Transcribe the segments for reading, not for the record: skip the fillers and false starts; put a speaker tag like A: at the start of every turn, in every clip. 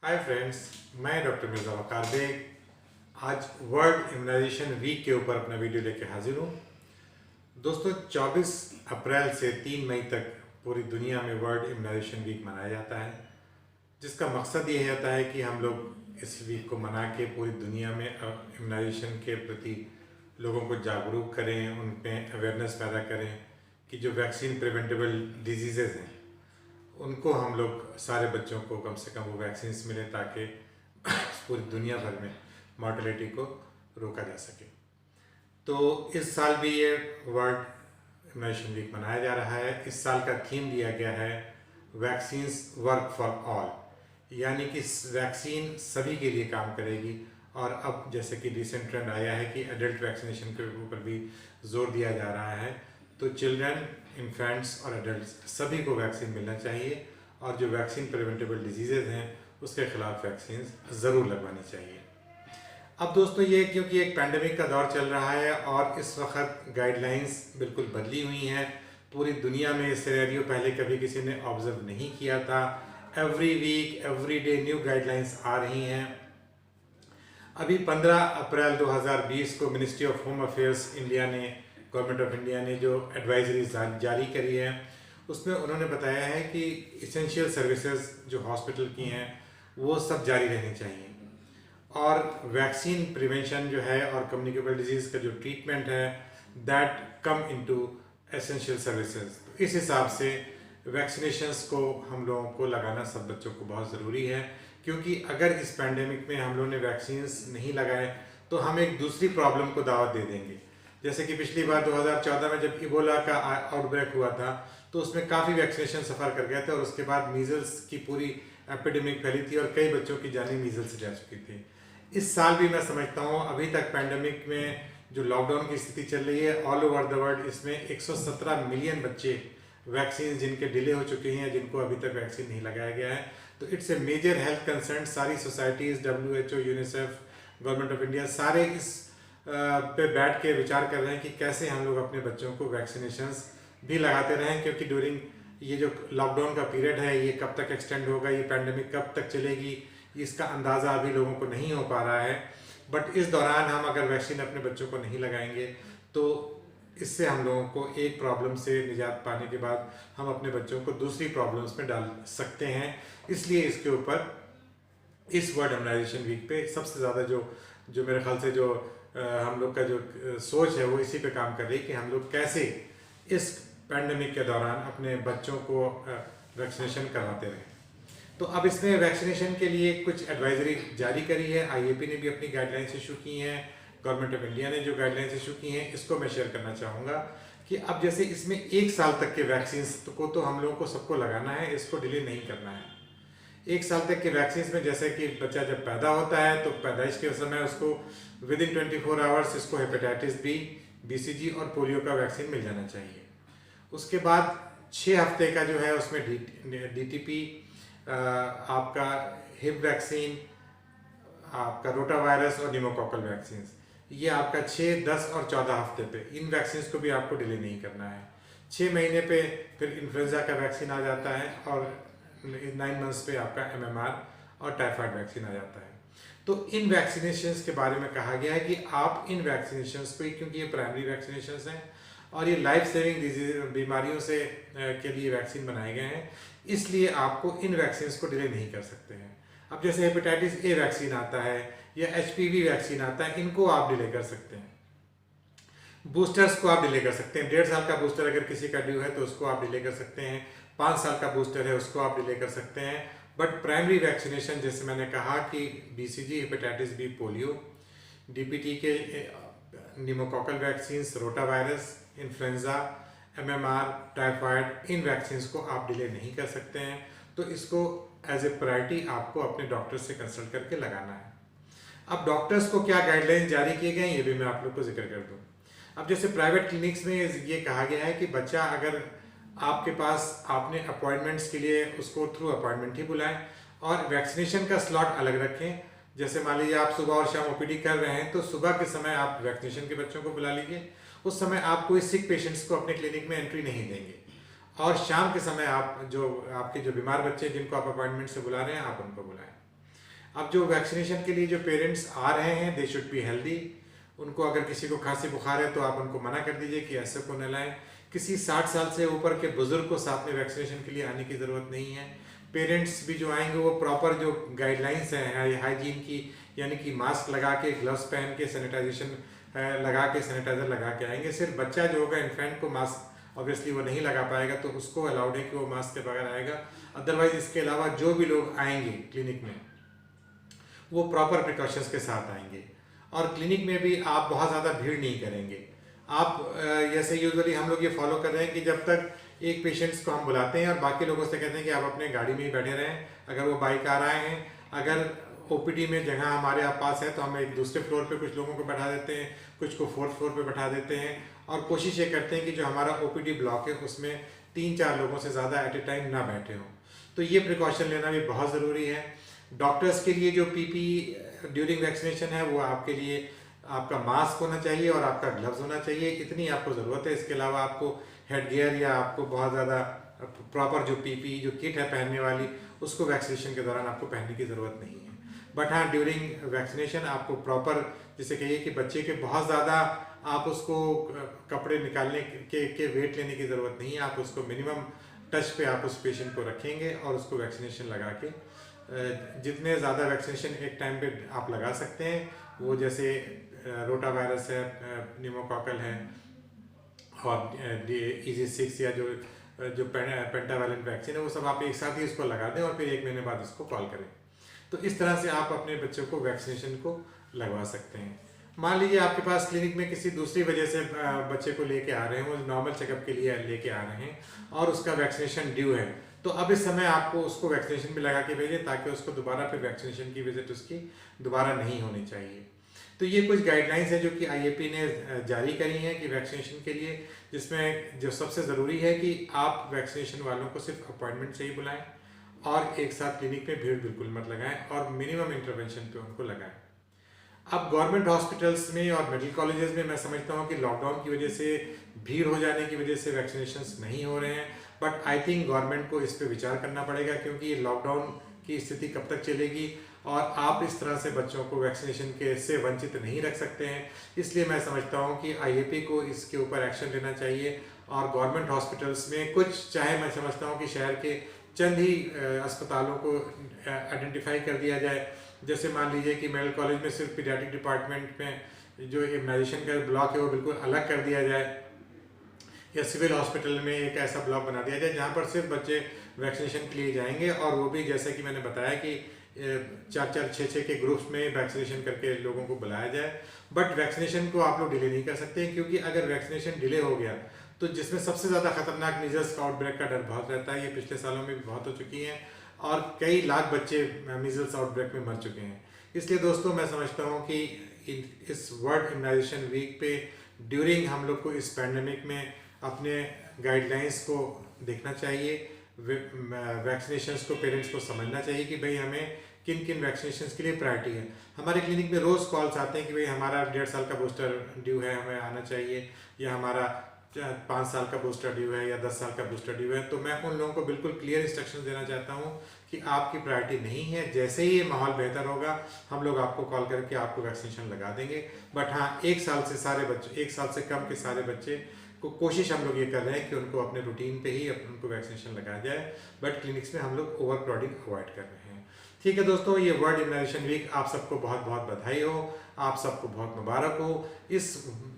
A: Hi friends, मैं doctor Mirza वकार bag आज world immunization week के ऊपर अपना वीडियो लेके हाजिर हूँ। दोस्तों, 24 अप्रैल से 3 मई तक पूरी दुनिया में वर्ल्ड इम्यूनाइजेशन वीक मनाया जाता है, जिसका मकसद ये होता है कि हम लोग इस वीक को मना के पूरी दुनिया में इम्यूनाइजेशन के प्रति लोगों को जागरूक करें, उनमें अवेयरनेस पैदा करें कि जो वैक्सीन प्रिवेंटेबल डिजीज़ेज़ हैं उनको हम लोग सारे बच्चों को कम से कम वो वैक्सीन मिले ताकि पूरी दुनिया भर में मॉर्टेलिटी को रोका जा सके। तो इस साल भी ये वर्ल्ड इम्यूनाइजेशन वीक मनाया जा रहा है। इस साल का थीम दिया गया है वैक्सीन्स वर्क फॉर ऑल, यानी कि वैक्सीन सभी के लिए काम करेगी। और अब जैसे कि रिसेंट ट्रेंड आया है कि एडल्ट वैक्सीनेशन के ऊपर भी जोर दिया जा रहा है, तो चिल्ड्रन, इन्फेंट्स और एडल्ट्स सभी को वैक्सीन मिलना चाहिए और जो वैक्सीन प्रिवेंटेबल डिजीज़ेज़ हैं उसके खिलाफ वैक्सीन ज़रूर लगवानी चाहिए। अब दोस्तों, ये क्योंकि एक पैंडेमिक का दौर चल रहा है और इस वक्त गाइडलाइंस बिल्कुल बदली हुई हैं पूरी दुनिया में। इस सिनेरियो पहले कभी किसी ने ऑब्जर्व नहीं किया था। Every week every day new guidelines आ रही हैं। अभी 15 अप्रैल 2020 को ministry of home affairs India ने, गवर्नमेंट ऑफ इंडिया ने जो एडवाइजरी जारी करी है उसमें उन्होंने बताया है कि इसेंशियल सर्विसेज जो हॉस्पिटल की हैं वो सब जारी रहनी चाहिए और वैक्सीन प्रिवेंशन जो है और कम्युनिकेबल डिजीज़ का जो ट्रीटमेंट है that come into essential services. इस हिसाब से वैक्सीनेशंस को हम लोगों को लगाना सब बच्चों को बहुत ज़रूरी है, क्योंकि अगर इस पैंडेमिक में हम लोगों ने वैक्सीन्स नहीं लगाए तो हम एक दूसरी प्रॉब्लम को दावत दे देंगे। जैसे कि पिछली बार 2014 में जब इबोला का आउटब्रेक हुआ था तो उसमें काफ़ी वैक्सीनेशन सफ़र कर गए थे और उसके बाद मीज़ल्स की पूरी एपिडेमिक फैली थी और कई बच्चों की जानी मीज़ल्स से जा चुकी थी। इस साल भी मैं समझता हूँ अभी तक पैंडेमिक में जो लॉकडाउन की स्थिति चल रही है ऑल ओवर द वर्ल्ड, इसमें 117 मिलियन बच्चे वैक्सीन जिनके डिले हो चुके हैं, जिनको अभी तक वैक्सीन नहीं लगाया गया है। तो it's a major health concern. सारी societies, WHO, UNICEF, government of India सारे इस पे बैठ के विचार कर रहे हैं कि कैसे हम लोग अपने बच्चों को वैक्सीनेशंस भी लगाते रहें, क्योंकि ड्यूरिंग ये जो लॉकडाउन का पीरियड है ये कब तक एक्सटेंड होगा, ये पैंडेमिक कब तक चलेगी, इसका अंदाज़ा अभी लोगों को नहीं हो पा रहा है। बट इस दौरान हम अगर वैक्सीन अपने बच्चों को नहीं लगाएंगे तो इससे हम लोगों को एक प्रॉब्लम से निजात पाने के बाद हम अपने बच्चों को दूसरी प्रॉब्लम्स में डाल सकते हैं। इसलिए इसके ऊपर इस वर्ल्ड इम्यूनाइजेशन वीक पे सबसे ज़्यादा जो मेरे ख्याल से जो हम लोग का जो सोच है वो इसी पे काम कर रही है कि हम लोग कैसे इस पैंडेमिक के दौरान अपने बच्चों को वैक्सीनेशन करवाते रहें। तो अब इसमें वैक्सीनेशन के लिए कुछ एडवाइजरी जारी करी है। IAP ने भी अपनी गाइडलाइंस इशू की हैं, गवर्नमेंट ऑफ इंडिया ने जो गाइडलाइंस इशू की हैं इसको मैं शेयर करना चाहूँगा कि अब जैसे इसमें 1 साल तक के वैक्सीन को तो हम लोगों को सबको लगाना है, इसको डिले नहीं करना है। 1 साल तक के वैक्सीन में जैसे कि बच्चा जब पैदा होता है तो पैदाइश के समय उसको विदिन 24 आवर्स इसको हेपेटाइटिस B, BCG और पोलियो का वैक्सीन मिल जाना चाहिए। उसके बाद 6 हफ्ते का जो है उसमें DTP, आपका हिप वैक्सीन, आपका रोटा वायरस और निमोकॉकल वैक्सीन, ये आपका 6, 10 और 14 हफ्ते पे इन वैक्सीन को भी आपको डिले नहीं करना है। 6 महीने पे फिर इन्फ्लुएंजा का वैक्सीन आ जाता है और 9 मंथ्स पे आपका MMR और टाइफाइड वैक्सीन आ जाता है। तो इन वैक्सीनेशंस के बारे में कहा गया है कि आप इन वैक्सीनेशंस को, क्योंकि ये प्राइमरी वैक्सीनेशंस हैं और ये लाइफ सेविंग डिजीज बीमारियों से के लिए वैक्सीन बनाए गए हैं, इसलिए आपको इन वैक्सीन को डिले नहीं कर सकते हैं। अब जैसे हेपेटाइटिस A वैक्सीन आता है या HPV वैक्सीन आता है, इनको आप डिले कर सकते हैं। बूस्टर्स को आप डिले कर सकते हैं। 1.5 साल का बूस्टर अगर किसी का ड्यू है तो उसको आप डिले कर सकते हैं। 5 साल का बूस्टर है उसको आप डिले कर सकते हैं। बट प्राइमरी वैक्सीनेशन जैसे मैंने कहा कि BCG, hepatitis B, polio, DPT के pneumococcal vaccine, rota virus, influenza, MMR, typhoid, इन वैक्सीन को आप डिले नहीं कर सकते हैं। तो इसको एज ए प्रायोरिटी आपको अपने डॉक्टर से कंसल्ट करके लगाना है। अब डॉक्टर्स को क्या गाइडलाइन जारी किए गए ये भी मैं आप लोग को जिक्र कर दूँ। अब जैसे प्राइवेट क्लिनिक्स में ये कहा गया है कि बच्चा अगर आपके पास, आपने अपॉइंटमेंट्स के लिए उसको थ्रू अपॉइंटमेंट ही बुलाएं और वैक्सीनेशन का स्लॉट अलग रखें। जैसे मान लीजिए आप सुबह और शाम OPD कर रहे हैं तो सुबह के समय आप वैक्सीनेशन के बच्चों को बुला लीजिए, उस समय आप कोई सिक पेशेंट्स को अपने क्लिनिक में एंट्री नहीं देंगे। और शाम के समय आप जो आपके जो बीमार बच्चे जिनको आप अपॉइंटमेंट से बुला रहे हैं आप उनको बुलाएं। अब जो वैक्सीनेशन के लिए जो पेरेंट्स आ रहे हैं दे शुड बी हेल्दी। उनको अगर किसी को खांसी बुखार है तो आप उनको मना कर दीजिए कि ऐसे को न लाएं। किसी 60 साल से ऊपर के बुजुर्ग को साथ में वैक्सीनेशन के लिए आने की ज़रूरत नहीं है। पेरेंट्स भी जो आएंगे वो प्रॉपर जो गाइडलाइंस हैं हाइजीन की, यानी कि मास्क लगा के, ग्लव्स पहन के, सैनिटाइजेशन लगा के, सैनिटाइजर लगा के आएंगे। सिर्फ बच्चा जो होगा इन्फेंट को मास्क ऑब्वियसली वो नहीं लगा पाएगा, तो उसको अलाउड है कि वो मास्क के बगैर आएगा। अदरवाइज इसके अलावा जो भी लोग आएंगे क्लिनिक में वो प्रॉपर प्रिकॉशंस के साथ आएंगे। और क्लिनिक में भी आप बहुत ज़्यादा भीड़ नहीं करेंगे। आप जैसे यूजुअली हम लोग ये फॉलो कर रहे हैं कि जब तक एक पेशेंट्स को हम बुलाते हैं और बाकी लोगों से कहते हैं कि आप अपने गाड़ी में ही बैठे रहें। अगर वो बाइक आ रहे हैं, अगर ओपीडी में जगह हमारे पास है तो हम एक दूसरे फ्लोर पे कुछ लोगों को बैठा देते हैं, कुछ को फोर्थ फ्लोर पे बैठा देते हैं, और कोशिश ये करते हैं कि जो हमारा ओपीडी ब्लॉक है उसमें 3-4 लोगों से ज़्यादा एट ए टाइम ना बैठे हों। तो ये प्रिकॉशन लेना भी बहुत ज़रूरी है। डॉक्टर्स के लिए जो पीपी ड्यूरिंग वैक्सीनेशन है वो आपके लिए आपका मास्क होना चाहिए और आपका ग्लव्स होना चाहिए, इतनी आपको ज़रूरत है। इसके अलावा आपको हेड गियर या आपको बहुत ज़्यादा प्रॉपर जो पीपी जो किट है पहनने वाली उसको वैक्सीनेशन के दौरान आपको पहनने की ज़रूरत नहीं है। बट हाँ, ड्यूरिंग वैक्सीनेशन आपको प्रॉपर, जैसे कहिए कि बच्चे के बहुत ज़्यादा आप उसको कपड़े निकालने के वेट लेने की ज़रूरत नहीं है। आप उसको मिनिमम टच पे आप उस पेशेंट को रखेंगे और उसको वैक्सीनेशन लगा के जितने ज़्यादा वैक्सीनेशन एक टाइम पे आप लगा सकते हैं, वो जैसे रोटा वायरस है, निमोकॉकल है और EG6 या जो पेंटावैलेंट वैक्सीन है, वो सब आप एक साथ ही इसको लगा दें और फिर 1 महीने बाद इसको कॉल करें। तो इस तरह से आप अपने बच्चों को वैक्सीनेशन को लगवा सकते हैं। मान लीजिए आपके पास क्लिनिक में किसी दूसरी वजह से बच्चे को लेके आ रहे हैं, वो नॉर्मल चेकअप के लिए लेके आ रहे हैं और उसका वैक्सीनेशन ड्यू है, तो अब इस समय आपको उसको वैक्सीनेशन भी लगा के भेजें ताकि उसको दोबारा फिर वैक्सीनेशन की विजिट उसकी दोबारा नहीं होनी चाहिए। तो ये कुछ गाइडलाइंस है जो कि IAP ने जारी करी हैं कि वैक्सीनेशन के लिए, जिसमें जो सबसे ज़रूरी है कि आप वैक्सीनेशन वालों को सिर्फ अपॉइंटमेंट से ही बुलाएं और एक साथ क्लिनिक में भीड़ बिल्कुल मत लगाएं और मिनिमम इंटरवेंशन पे उनको लगाएं। अब गवर्नमेंट हॉस्पिटल्स में और मेडिकल कॉलेजेस में मैं समझता हूँ कि लॉकडाउन की वजह से भीड़ हो जाने की वजह से वैक्सीनेशंस नहीं हो रहे हैं, बट आई थिंक गवर्नमेंट को इस पे विचार करना पड़ेगा, क्योंकि ये लॉकडाउन की स्थिति कब तक चलेगी और आप इस तरह से बच्चों को वैक्सीनेशन के से वंचित नहीं रख सकते हैं। इसलिए मैं समझता हूँ कि IAP को इसके ऊपर एक्शन लेना चाहिए और गवर्नमेंट हॉस्पिटल्स में कुछ, चाहे मैं समझता हूँ कि शहर के चंद ही अस्पतालों को आइडेंटिफाई कर दिया जाए। जैसे मान लीजिए कि मेडिकल कॉलेज में सिर्फ पीडियाट्रिक डिपार्टमेंट में जो इम्यूनाइजेशन का ब्लॉक है वो बिल्कुल अलग कर दिया जाए, या सिविल हॉस्पिटल में एक ऐसा ब्लॉक बना दिया जाए जहाँ पर सिर्फ बच्चे वैक्सीनेशन के लिए जाएंगे, और वो भी जैसे कि मैंने बताया कि 4-4, 6-6 के ग्रुप्स में वैक्सीनेशन करके लोगों को बुलाया जाए। बट वैक्सीनेशन को आप लोग डिले नहीं कर सकते, क्योंकि अगर वैक्सीनेशन डिले हो गया तो जिसमें सबसे ज़्यादा खतरनाक मीजल्स का आउटब्रेक का डर बहुत रहता है। ये पिछले सालों में भी बहुत हो चुकी हैं और कई लाख बच्चे मीजल्स आउटब्रेक में मर चुके हैं। इसलिए दोस्तों मैं समझता हूँ कि इस वर्ल्ड इम्यूनाइजेशन वीक पे ड्यूरिंग हम लोग को इस पैंडेमिक में अपने गाइडलाइंस को देखना चाहिए। वैक्सीनेशंस को पेरेंट्स को समझना चाहिए कि भाई हमें किन किन वैक्सीनेशंस के लिए प्रायोरिटी है। हमारे क्लिनिक में रोज़ कॉल्स आते हैं कि भाई हमारा 1.5 साल का बूस्टर ड्यू है, हमें आना चाहिए, या हमारा 5 साल का बूस्टर ड्यू है या 10 साल का बूस्टर ड्यू है। तो मैं उन लोगों को बिल्कुल क्लियर इंस्ट्रक्शन देना चाहता हूँ कि आपकी प्रायोरिटी नहीं है। जैसे ही ये माहौल बेहतर होगा हम लोग आपको कॉल करके आपको वैक्सीनेशन लगा देंगे। बट हाँ, 1 साल से सारे बच्चे, 1 साल से कम के सारे बच्चे को कोशिश हम लोग ये कर रहे हैं कि उनको अपने रूटीन पे ही उनको वैक्सीनेशन लगाया जाए, बट क्लिनिक्स में हम लोग ओवर क्राउडिंग अवॉइड कर रहे हैं। ठीक है दोस्तों, ये वर्ल्ड इम्यूनाइजेशन वीक आप सबको बहुत बहुत बधाई हो, आप सबको बहुत मुबारक हो। इस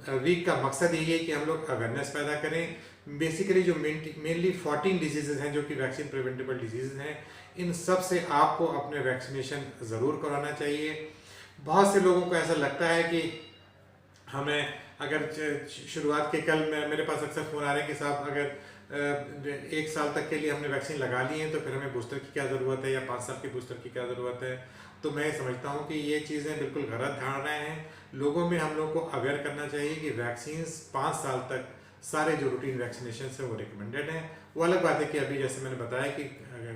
A: वीक का मकसद यही है कि हम लोग अवेयरनेस पैदा करें। बेसिकली जो मेनली 14 डिजीज़ हैं जो कि वैक्सीन प्रिवेंटेबल डिजीज़ हैं, इन सब से आपको अपने वैक्सीनेशन ज़रूर कराना चाहिए। बहुत से लोगों को ऐसा लगता है कि हमें अगर शुरुआत के कल मेरे पास अक्सर फ़ोन आ रहे हैं कि साहब अगर 1 साल तक के लिए हमने वैक्सीन लगा ली है तो फिर हमें बूस्टर की क्या ज़रूरत है, या 5 साल के बूस्टर की क्या ज़रूरत है। तो मैं समझता हूँ कि ये चीज़ें बिल्कुल गलत धारणाएं हैं। लोगों में हम लोग को अवेयर करना चाहिए कि वैक्सीन्स 5 साल तक सारे जो रूटीन वैक्सीनेशन है वो रिकमेंडेड हैं। वो अलग बात है कि अभी जैसे मैंने बताया कि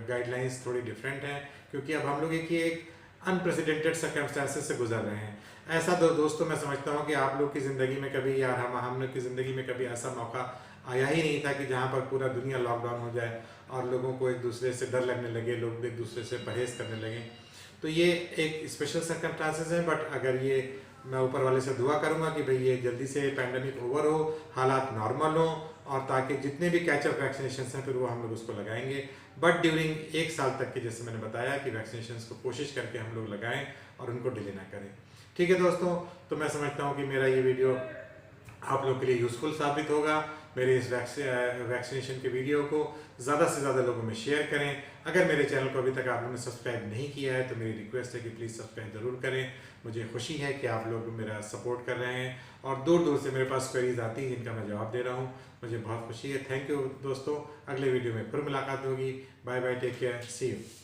A: गाइडलाइंस थोड़ी डिफरेंट हैं, क्योंकि अब हम लोग एक अनप्रेसिडेंटेड सर्कमस्टांसेस से गुजर रहे हैं। ऐसा दोस्तों मैं समझता हूँ कि आप लोग की ज़िंदगी में कभी, या हम लोग की ज़िंदगी में कभी ऐसा मौका आया ही नहीं था कि जहाँ पर पूरा दुनिया लॉकडाउन हो जाए और लोगों को एक दूसरे से डर लगने लगे, लोग एक दूसरे से परहेज़ करने लगे। तो ये एक स्पेशल सर्कमस्टांसेस हैं, बट अगर ये मैं ऊपर वाले से दुआ करूंगा कि भाई ये जल्दी से पैंडेमिक ओवर हो, हालात नॉर्मल हो, और ताकि जितने भी कैचअप वैक्सीनेशन हैं फिर वो हम लोग उसको लगाएंगे। बट ड्यूरिंग 1 साल तक के, जैसे मैंने बताया कि वैक्सीनेशन को कोशिश करके हम लोग लगाएं और उनको डिले ना करें। ठीक है दोस्तों, तो मैं समझता हूँ कि मेरा ये वीडियो आप लोग के लिए यूज़फुल साबित होगा। मेरे इस वैक्सीनेशन के वीडियो को ज़्यादा से ज़्यादा लोगों में शेयर करें। अगर मेरे चैनल को अभी तक आप लोगों ने सब्सक्राइब नहीं किया है तो मेरी रिक्वेस्ट है कि प्लीज़ सब्सक्राइब ज़रूर करें। मुझे खुशी है कि आप लोग मेरा सपोर्ट कर रहे हैं और दूर दूर से मेरे पास क्वेरीज आती हैं जिनका मैं जवाब दे रहा हूँ। मुझे बहुत खुशी है। थैंक यू दोस्तों, अगले वीडियो में फिर मुलाकात होगी। Bye bye, take care, see you.